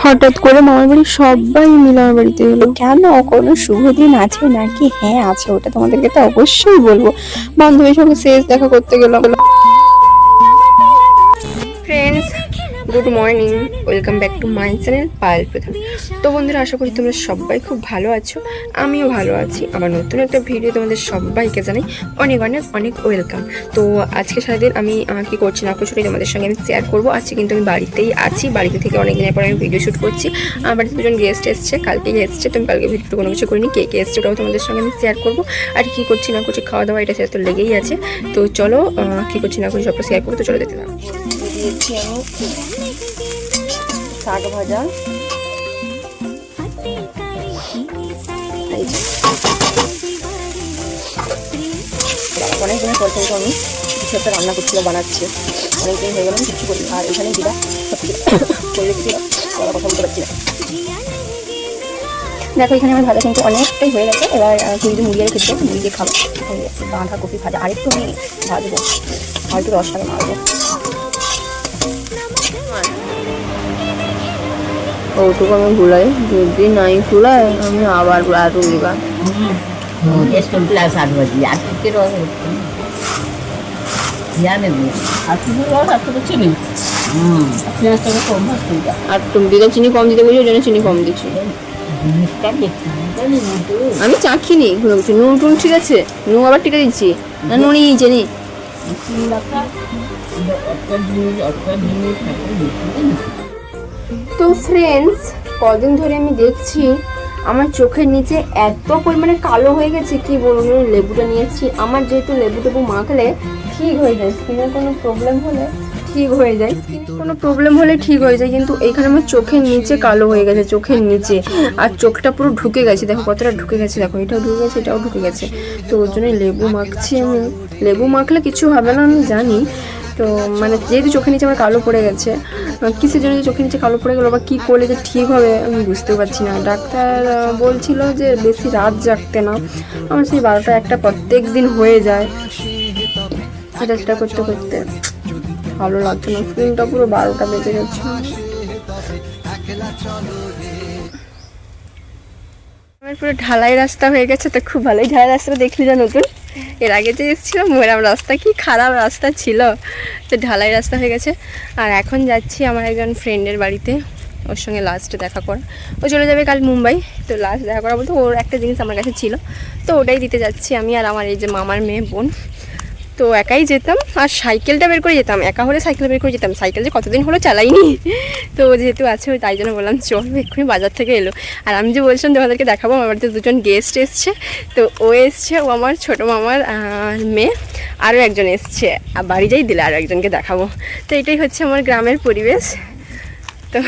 হঠাৎ করে মামার বাড়ির সবাই মিলে আমার বাড়িতে এলো। কেন, কোনো শুভ দিন আছে নাকি? হ্যাঁ আছে, ওটা তোমাদেরকে তো অবশ্যই বলবো। বান্ধবীর সঙ্গে শেষ দেখা করতে গেলাম। Friends, good morning, welcome back to my channel Payel প্রধান। তো বন্ধুরা, আশা করি তোমরা সবাই খুব ভালো আছো, আমিও ভালো আছি। আমার নতুন একটা ভিডিও তোমাদের সবাইকে জানাই অনেক অনেক অনেক ওয়েলকাম। তো আজকে সারাদিন আমি কী করছি না করছি তোমাদের সঙ্গে আমি শেয়ার করবো। আজকে কিন্তু আমি বাড়িতেই আছি, বাড়িতে থেকে অনেক দিনের পর আমি ভিডিও শ্যুট করছি। আমার বাড়িতে দুজন গেস্ট এসছে, কালকেই এসছে, তো আমি কালকে ভিডিও কোনো কিছু করিনি। কে কে এসছে ওটাও তোমাদের সঙ্গে আমি শেয়ার করবো। আর কী করছি না করছি, খাওয়া দাওয়া এটা সেটা তো লেগেই আছে। তো চলো কী করছি না করছি সবটা শেয়ার করবো। তো চলো দেখতে থাকো। দিয়েছি আমি শাক ভাজা, অনেকদিন পর কিন্তু আমি কিছু একটা রান্না করছিলাম, বানাচ্ছি। অনেকদিন হয়ে গেলাম কিছু করি। আর এখানে দিদা সব কিছু করে রেখেছিলাম, কথা বলতে পারছি না। দেখো এখানে আমার ভাজা কিন্তু অনেকটাই হয়ে গেছে। এবার কিন্তু মুড়িয়ে রেখেছি, মুড়িয়ে খাবো। বাঁধাকপি ভাজা আরেকটু আমি ভাজবো, আর একটু রসটাকে মারবো। ওটুকু আমি ভুলাই, যদি নাই ভুলাই আমি আবার আরো দিবা। আর তুমি দিদা চিনি কম দিতে বলছি, ওই জন্য চিনি কম দিচ্ছি। আমি চাখিনি কোনো কিছু। নুন টুন ঠিক আছে, নুন আবার টিকে দিচ্ছি না, নুনই চিনি। তো ফ্রেন্ডস, কদিন ধরে আমি দেখছি আমার চোখের নিচে এত পরিমাণে কালো হয়ে গেছে, কি বলবো। লেবুটা নিয়ে এসেছি, আমার যেহেতু লেবু টেবু মাখলে ঠিক হয়ে যায়, স্কিনের কোনো প্রবলেম হলে ঠিক হয়ে যায়, কোনো প্রবলেম হলে ঠিক হয়ে যায়। কিন্তু এইখানে আমার চোখের নিচে কালো হয়ে গেছে, চোখের নিচে। আর চোখটা পুরো ঢুকে গেছে, দেখো কতটা ঢুকে গেছে, দেখো এটাও ঢুকে গেছে, এটাও ঢুকে গেছে। তো ওর জন্য লেবু মাখছি আমি। লেবু মাখলে কিছু হবে না আমি জানি, তো মানে যেহেতু চোখের নিচে আমার কালো পড়ে গেছে, কিসের জন্য যে চোখের নিচে কালো পড়ে গেলো বা কী করলে যে ঠিক হবে আমি বুঝতেও পারছি না। ডাক্তার বলছিল যে বেশি রাত জাগতে না। আমার সেই 12টা 1টা প্রত্যেক দিন হয়ে যায়। এটা সেটা করতে করতে ভালো লাগছে না, স্ক্রিনটা পুরো 12টা বেজে গেছে। আমার পুরো ঢালাই রাস্তা হয়ে গেছে, তো খুব ভালোই ঢালাই রাস্তাটা দেখলি না নতুন। এর আগে যে এসেছিলাম মোরাম রাস্তা, কি খারাপ রাস্তা ছিল, তো ঢালাই রাস্তা হয়ে গেছে। আর এখন যাচ্ছি আমার একজন ফ্রেন্ডের বাড়িতে, ওর সঙ্গে লাস্টে দেখা করা। ও চলে যাবে কাল মুম্বাই, তো লাস্ট দেখা করা বলতে ওর একটা জিনিস আমার কাছে ছিল, তো ওটাই দিতে যাচ্ছি আমি আর আমার এই যে মামার মেয়ে বোন। তো একাই যেতাম, আর সাইকেলটা বের করে যেতাম, একা হলে সাইকেল বের করে যেতাম। সাইকেল যে কতদিন হলো চালাইনি, তো যেহেতু আছে তাই জন্য বললাম চল, এক্ষুনি বাজার থেকে এলো। আর আমি যে বলছিলাম তোমাদেরকে দেখাবো, আমার বাড়িতে দুজন গেস্ট এসছে। তো ও এসছে, ও আমার ছোটো মামার মেয়ে, আরও একজন এসছে। আর বাড়ি যাই দিলে আরও একজনকে দেখাবো। তো এটাই হচ্ছে আমার গ্রামের পরিবেশ। তো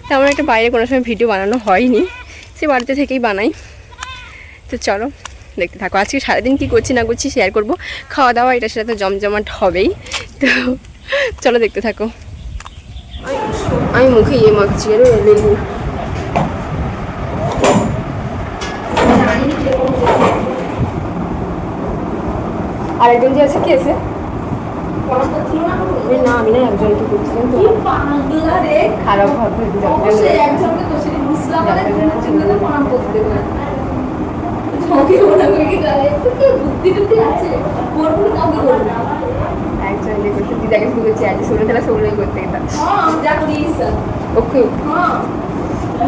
তেমন একটা বাইরে কোনো সময় ভিডিও বানানো হয়নি, সে বাড়িতে থেকেই বানাই। তো চলো দেখতে থাকো, আজকে সারাদিন কী করছি না করছি শেয়ার করবো। খাওয়া দাওয়া এটা সেটা তো জমজমাট হবেই, তো চলো দেখতে থাকো। আমি মুখে ইয়ে মাখছি, আরে লেবু। আরেকজন যে আছে কি আছে না, আমি না একজনকে করছিলাম তো খারাপ ভাবে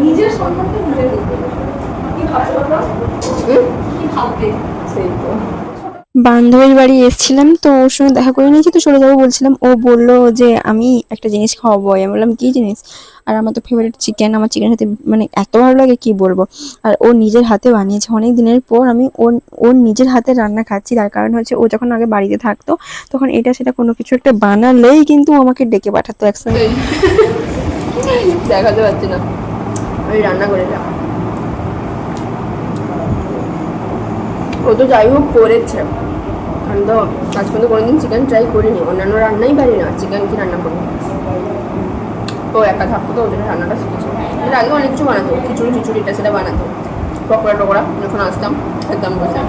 নিজের সম্পর্কে বুঝে নিতে কি ভাববে সেই তো। বান্ধবীর বাড়ি এসেছিলাম, তো ওর সঙ্গে দেখা করে নিয়েছি, তো চলে যাবো বলছিলাম। ও বললো যে আমি একটা জিনিস খাওয়াবো। আমি বললাম কী জিনিস? আর আমার তো ফেভারিট চিকেন, আমার চিকেন খেতে মানে এত ভালো লাগে কি বলবো। আর ও নিজের হাতে বানিয়েছে, অনেক দিনের পর আমি ওর নিজের হাতে রান্না খাচ্ছি। তার কারণ হচ্ছে ও যখন আগে বাড়িতে থাকতো তখন এটা সেটা কোনো কিছু একটা বানালেই কিন্তু আমাকে ডেকে পাঠাতো একসঙ্গে। দেখাতে পারছি না, আমি রান্না করেছিলাম। ও তো যাই হোক করেছে, আমি তো আজ পর্যন্ত কোনোদিন চিকেন ট্রাই করিনি, অন্যান্য রান্নাই পারি না, চিকেন কি রান্না করি। ও একা থাকতো তো ওই জন্য রান্নাটা শিখেছে। এর আগে অনেক কিছু বানাতো, খিচুড়ি টিচুড়িটা সেটা বানাতো, পকোড়া টকোড়া যখন আসতাম খেতাম বসে।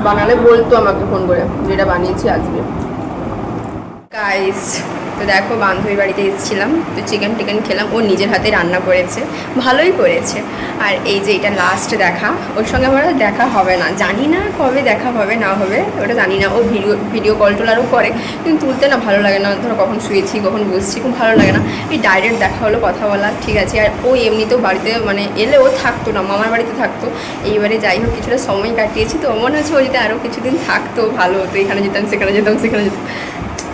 বানালে বলতো আমাকে ফোন করে যেটা বানিয়েছি আসবে। গাইস তো দেখো বান্ধবীর বাড়িতে এসেছিলাম, তো চিকেন টিকেন খেলাম, ও নিজের হাতে রান্না করেছে, ভালোই করেছে। আর এই যে এটা লাস্ট দেখা, ওর সঙ্গে আমার আর দেখা হবে না, জানি না কবে দেখা হবে না হবে ওটা জানি না। ও ভিডিও কল টোলারও করে, কিন্তু তুলতে না ভালো লাগে না, ধরো কখন শুয়েছি কখন বসছি খুব ভালো লাগে না। এই ডাইরেক্ট দেখা হলো, কথা বলা ঠিক আছে। আর ও এমনিতেও বাড়িতে মানে এলে ও থাকতো না, মামার বাড়িতে থাকতো। এইবারে যাই হোক কিছুটা সময় কাটিয়েছি, তো মনে হচ্ছে ও যদি আরও কিছুদিন থাকতো ভালো হতো, এখানে যেতাম সেখানে যেতাম সেখানে যেতাম।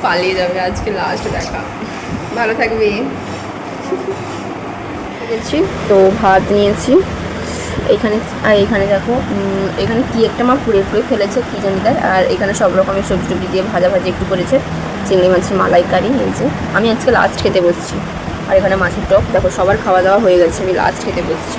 পালিয়ে যাবে, আজকে লাস্ট দেখা। ভালো থাকবি। গেছি তো ভাত নিয়েছি এখানে, আর এখানে দেখো এখানে কি একটা মা পুড়ে ফেলেছে কি জানি তার। আর এখানে সব রকমের সবজি টবজি দিয়ে ভাজা ভাজি একটু করেছে, চিংড়ি মাছের মালাইকারি হয়েছে। আমি আজকে লাস্ট খেতে বসছি। আর এখানে মাছের টক, দেখো সবার খাওয়া দাওয়া হয়ে গেছে, আমি লাস্ট খেতে বসছি।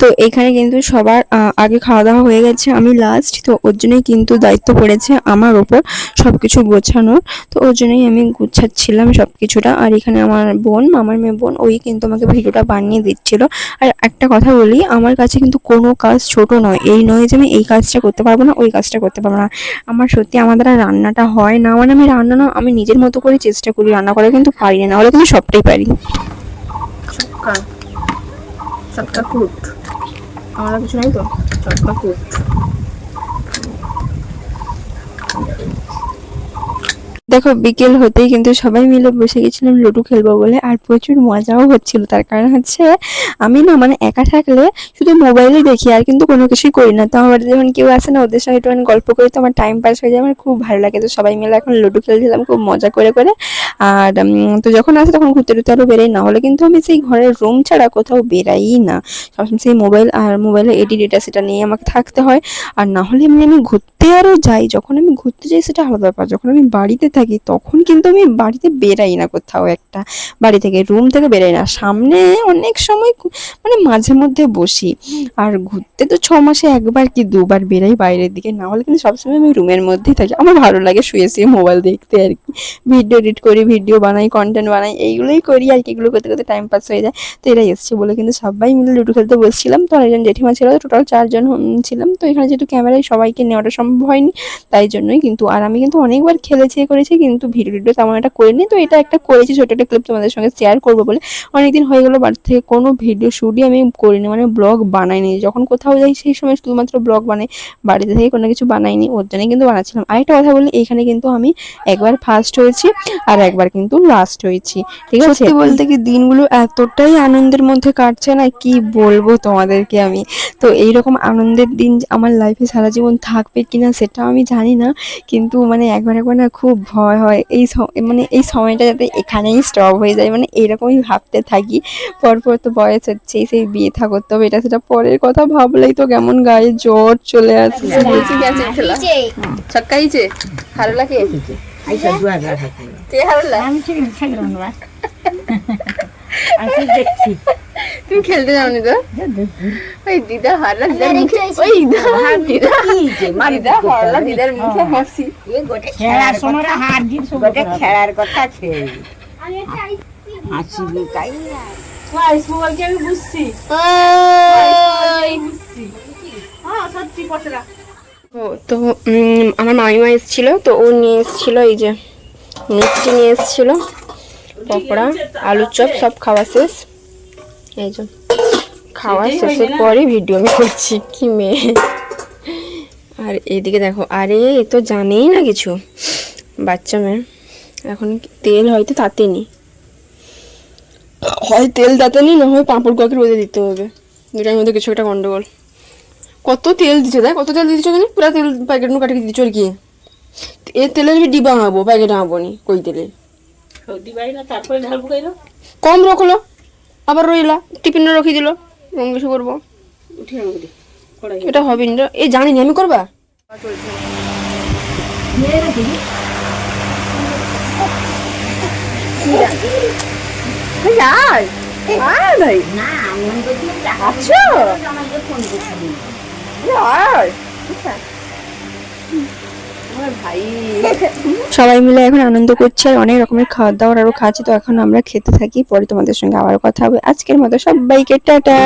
তো এখানে কিন্তু সবার আগে খাওয়া দাওয়া হয়ে গেছে, আমি লাস্ট, তো ওর জন্যই কিন্তু দায়িত্ব পড়েছে আমার ওপর সব কিছু গোছানোর। তো ওর জন্যই আমি গুছাচ্ছিলাম সব কিছুটা। আর এখানে আমার বোন, মামার মেয়ে বোন, ওই কিন্তু আমাকে ভিডিওটা বানিয়ে দিচ্ছিল। আর একটা কথা বলি, আমার কাছে কিন্তু কোনো কাজ ছোট নয়, এই নয় যে আমি এই কাজটা করতে পারবো না, ওই কাজটা করতে পারবো না। আমার সত্যি আমার দ্বারা রান্নাটা হয় না, মানে আমি রান্না না, আমি নিজের মতো করে চেষ্টা করি রান্না করা, কিন্তু পারি না, নাহলে কিন্তু সবটাই পারি। চটকা ফ্রুট আমার কিছু নেই তো, চটকা ফ্রুট। দেখো বিকেল হতেই কিন্তু সবাই মিলে বসে গেছিলাম লুডো খেলবো বলে, আর প্রচুর মজাও হচ্ছিল। তার কারণ হচ্ছে আমি না মানে একা থাকলে শুধু মোবাইলে দেখি, আর কিন্তু কোনো কিছুই করি না। তো আমার যখন কেউ আসে না, ওদের সঙ্গে একটু গল্প করি, তো আমার টাইম পাস হয়ে যায়, আমার খুব ভালো লাগে। তো সবাই মিলে এখন লুডো খেলছিলাম খুব মজা করে করে। আর তো যখন আসে তখন ঘুরতে টুরতে আরও বেরোই, না হলে কিন্তু আমি সেই ঘরের রুম ছাড়া কোথাও বেরাই না। সবসময় সেই মোবাইল, আর মোবাইলে এডিট এটা সেটা নিয়ে আমাকে থাকতে হয়। আর না হলে এমনি আমি ঘুরতে আরও যাই, যখন আমি ঘুরতে যাই সেটা আলাদা ব্যাপার, যখন আমি বাড়িতে থাকি তখন কিন্তু আমি বাড়িতে বেরাই না কোথাও একটা, বাড়ি থেকে রুম থেকে বেরাই না। সামনে অনেক সময় মানে মাঝে মধ্যে বসি, আর ঘুরতে তো 6 মাসে একবার কি দুবার বেরাই বাইরের দিকে, না হলে কিন্তু সবসময় আমি রুমের মধ্যেই থাকি। আমার ভালো লাগে শুয়ে শুয়ে মোবাইল দেখতে আর কি, ভিডিও এডিট করি, ভিডিও বানাই, কন্টেন্ট বানাই, এইগুলোই করি আর কি। এগুলো করতে করতে টাইম পাস হয়ে যায়। তো এরা এসছে বলে কিন্তু সবাই মিলে লুডো খেলতে বসছিলাম। তো একজন জেঠিমা ছিল, টোটাল 4 জন ছিলাম। তো এখানে যেহেতু ক্যামেরায় সবাইকে নেওয়াটা সম্ভব হয়নি, তাই জন্যই কিন্তু। আর আমি কিন্তু অনেকবার খেলেছি করেছি, কিন্তু ভিডিও তেমন একটা করিনি। তো এটা একটা করেছি, ছোটো একটা ক্লিপ তোমাদের সঙ্গে শেয়ার করবো বলে। অনেকদিন হয়ে গেলো বাড়ি থেকে কোনো ভিডিও শ্যুটই আমি করিনি, মানে ব্লগ বানাইনি। যখন কোথাও যাই সেই সময় শুধুমাত্র ব্লগ বানাই, বাড়িতে থেকে কোনো কিছু বানাইনি, ওর জন্যই কিন্তু বানাচ্ছিলাম। আরেকটা কথা বলি, এইখানে কিন্তু আমি একবার ফার্স্ট হয়েছি আর একবার কিন্তু লাস্ট হয়েছি, ঠিক আছে। সত্যি বলতে কি দিনগুলো এতটাই আনন্দের মধ্যে কাটছে না, কি বলবো তোমাদেরকে আমি। তো এইরকম আনন্দের দিন আমার লাইফে সারা জীবন থাকবে কিনা সেটা আমি জানি না, কিন্তু মানে একবার একবার না খুব ভয় হয় মানে এই সময়টা যাতে এখানেই স্টপ হয়ে যায়, মানে এইরকমই ভাবতে থাকি। পরপর তো বয়স হচ্ছে, সেই বিয়ে থা করতে হবে, এটা সেটা, পরের কথা ভাবলেই তো কেমন গায়ে জ্বর চলে আসে। ছক্কাইছে হারলা কে হারলা? তুমি খেলতে যাওনি তো? ওই দিদা হারলা, দিদার মুখে ওই দিদা হারলা, দিদার মুখে হাসি। খেলার সময় হাত দিন গোটে খেলার কথা আছে, হাসি তাই না। আমি বুঝছি, সত্যি পচরা। তো আমার মামিমা এসেছিল, তো ও নিয়ে এসেছিল এই যে মিষ্টি নিয়ে এসেছিল, পকোড়া, আলুর চপ, সব খাওয়া শেষ। এই যে খাওয়া শেষের পরে ভিডিও আমি করছি, কি মেয়ে। আর এইদিকে দেখো, আরে এ তো জানেই না কিছু, বাচ্চা মেয়ে। এখন তেল হয়তো তাতেনি, হয় তেল তাতেনি, না হয় পাঁপড় কাকে রোদে দিতে হবে, দুটার মধ্যে কিছু একটা গন্ডগোল। কত তেল দিচ্ছে, দেখ কত তেল দিচ্ছ, কেন পুরা তেল প্যাকেট কাটে দিচ্ছ আর কি। এ তেলের ডিবা আনবো, প্যাকেট আনবো নি, কই তেলে তারপরে ঢালবো কেন, কম রাখলো, আবার রইলা টিফিনে রেখে দিল, রঙ কিছু করবো, এটা হবে না। এ জানি না আমি করবা। আমার ভাই সবাই মিলে এখন আনন্দ করছে আর অনেক রকমের খাওয়া দাওয়ার আরো খাচ্ছে। তো এখন আমরা খেতে থাকি, পরে তোমাদের সঙ্গে আবার কথা হবে। আজকের মতো সবাইকে টাটা।